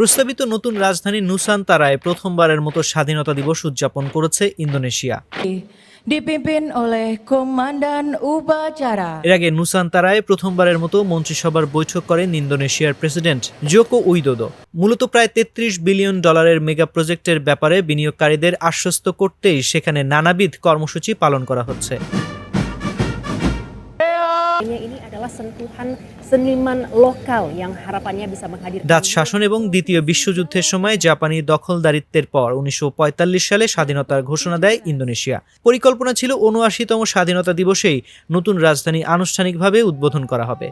প্রস্তাবিত নতুন রাজধানী নুসান্তারায় প্রথমবারের মতো স্বাধীনতা দিবস উদযাপন করেছে Indonesia. dipimpin oleh Komandan Upacara। এর আগে নুসান্তারায় প্রথমবারের মতো মন্ত্রিসভার বৈঠক করেন ইন্দোনেশিয়ার প্রেসিডেন্ট জোকো উইদোদো। মূলত প্রায় $33 বিলিয়ন মেগা প্রজেক্টের ব্যাপারে বিনিয়োগকারীদের আশ্বস্ত করতেই সেখানে নানাবিধ কর্মসূচি পালন করা হচ্ছে। Ini adalah sentuhan seniman lokal yang harapannya bisa menghadirkan Dutch শাসন এবং দ্বিতীয় বিশ্বযুদ্ধের সময় জাপানি দখলদারিত্বের পর 1945 সালে স্বাধীনতার ঘোষণা দেয় ইন্দোনেশিয়া। পরিকল্পনা ছিল ৭৯তম স্বাধীনতা দিবসেই নতুন রাজধানী আনুষ্ঠানিকভাবে উদ্বোধন করা হবে।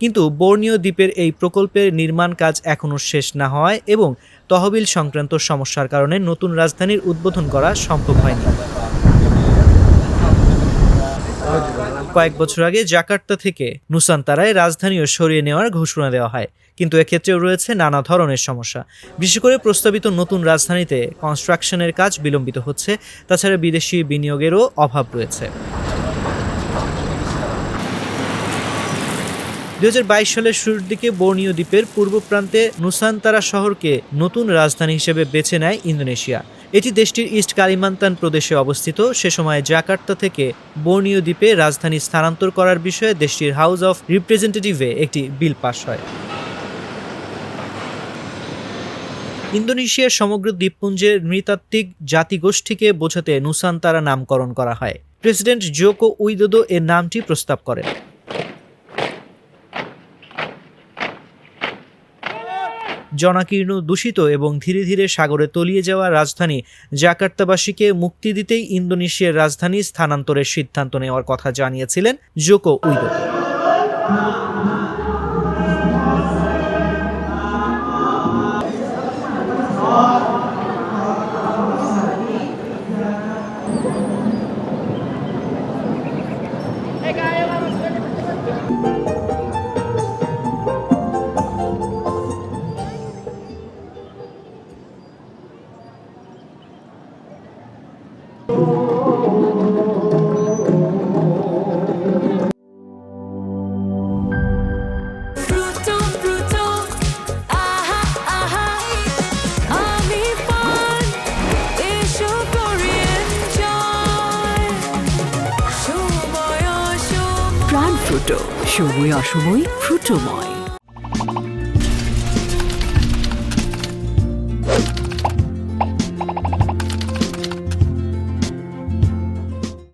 কিন্তু বোর্নিও দ্বীপের এই প্রকল্পের নির্মাণ কাজ এখনও শেষ না হওয়ায় এবং তহবিল সংক্রান্ত সমস্যার কারণে নতুন রাজধানীর উদ্বোধন করা সম্ভব হয়নি। কয়েক বছর আগে জাকার্তা থেকে নুসান্তারায় রাজধানীও সরিয়ে নেওয়ার ঘোষণা দেওয়া হয়, কিন্তু এক্ষেত্রেও রয়েছে নানা ধরনের সমস্যা। বিশেষ করে প্রস্তাবিত নতুন রাজধানীতে কনস্ট্রাকশনের কাজ বিলম্বিত হচ্ছে, তাছাড়া বিদেশি বিনিয়োগেরও অভাব রয়েছে। 2022 সালের শুরুর দিকে বোর্নিও দ্বীপের পূর্ব প্রান্তে নুসান্তারা শহরকে নতুন রাজধানী হিসেবে বেছে নেয় ইন্দোনেশিয়া। এটি দেশটির ইস্ট কালিমান্তান প্রদেশে অবস্থিত। সে সময় জাকার্তা থেকে বোর্নিও দ্বীপে রাজধানী স্থানান্তর করার বিষয়ে দেশটির হাউস অফ রিপ্রেজেন্টেটিভে একটি বিল পাস হয়। ইন্দোনেশিয়ার সমগ্র দ্বীপপুঞ্জের নৃতাত্ত্বিক জাতিগোষ্ঠীকে বোঝাতে নুসান্তারা নামকরণ করা হয়। প্রেসিডেন্ট জোকো উইদোদো এর নামটি প্রস্তাব করেন। জনাকীর্ণ, দূষিত এবং ধীরে ধীরে সাগরে তলিয়ে যাওয়া রাজধানী জাকার্তাবাসীকে মুক্তি দিতেই ইন্দোনেশিয়ার রাজধানী স্থানান্তরের সিদ্ধান্ত নেওয়ার কথা জানিয়েছিলেন জোকো উইদোদো। প্রাণ ফ্রুটো, সময় অসময় ফ্রুটোময়।